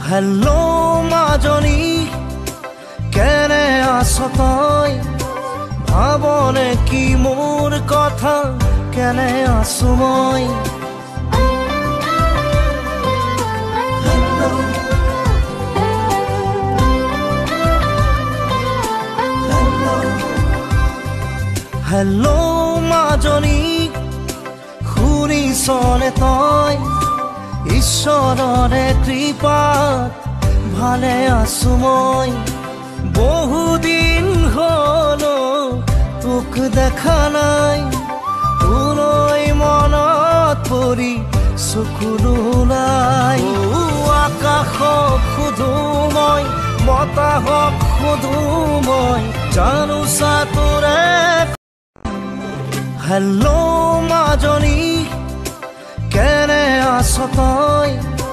hello মাজনী কেনে আছ তই ভাবনে কি মোৰ কথা কেনে আছো মই হেল্লো মাজনী শুনিছনে তই ঈশ্বৰৰে কৃপাত ভালে আছো মই বহুদিন হলো তোক দেখা নাই তোলৈ মনত পৰি চকুলো নাই আকাশক সোধো মই বতাহক সোধো মই জানো চা তোৰে হেল্লো মাজনী কেনে আছ তই